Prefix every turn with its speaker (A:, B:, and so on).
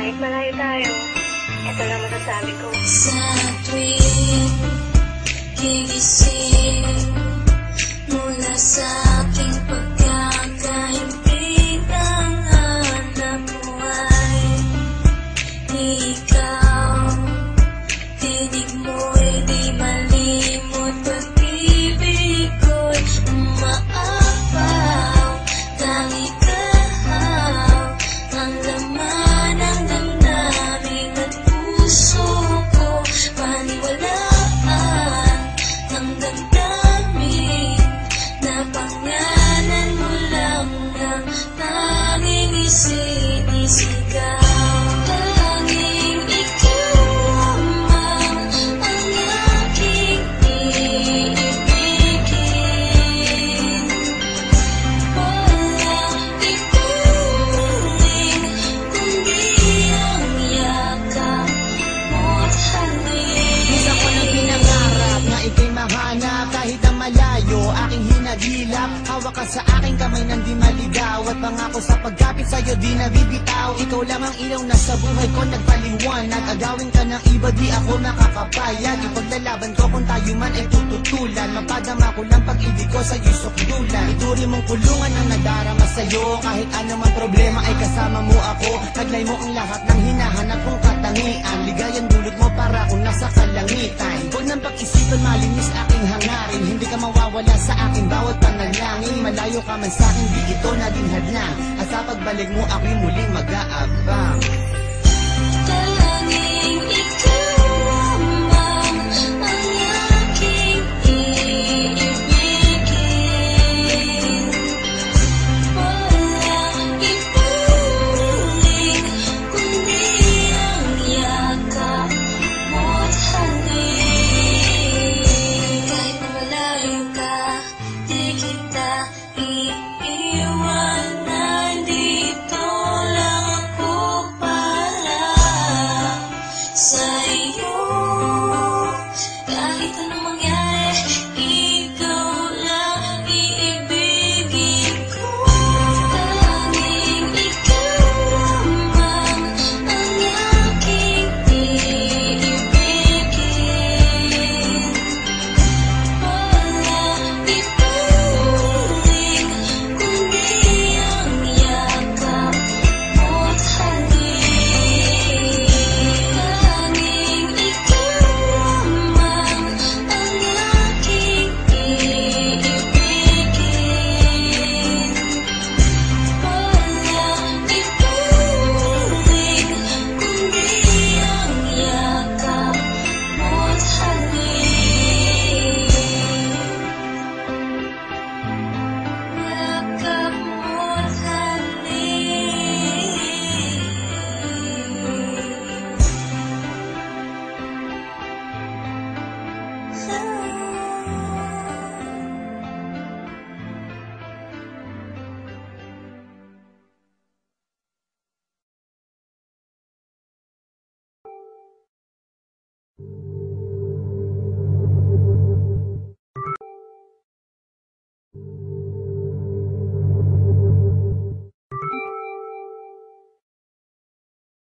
A: Kahit malayo tayo, ito lang masasabi ko.
B: Sa tuwing gigising mula sa aking pagkakahimpit, ang hanap mo ay ikaw. Tinig mo'y di malimot, pag-ibig ko'y umaapaw. Tangi kahaw ang laman ng damdamin at puso ko, paniwalaan ang damdamin na pangalan mo lang ang tanging isinisigaw. Tanging ikaw lamang ang aking iibigin. Walang ituring kundi ang yakap mo't halik.
C: Isa ko ng pinangarap na ika'y mahanap kahit ang malayo aking hinagilap. Hawak ka sa aking kamay nang di maligaw at pangako sa pagkapit sa'yo di nabibitaw. Ikaw lang ang ilaw na sa buhay ko nagpaliwanag. Agawin ka ng iba di ako nakakapayag. Ipaglalaban ko kung tayo man ay tututulan. Mapadama ko lang pag-ibig ko sa'yo'y sukdulan. Ituri mong kulungan ang nadarama sa'yo. Kahit anumang problema ay kasama mo ako. Taglay mo ang lahat ng hinahanap kong katangian. Ligayang dulot mo para akong nasa kalangitan. Huwag nang pag-isipan malinis aking hangarin. Hindi ka mawawala sa aking bawat panalangin. Malayo ka man sa'kin di ito naging hadlang. At sa pagbalik mo ako'y muling mag-aaral.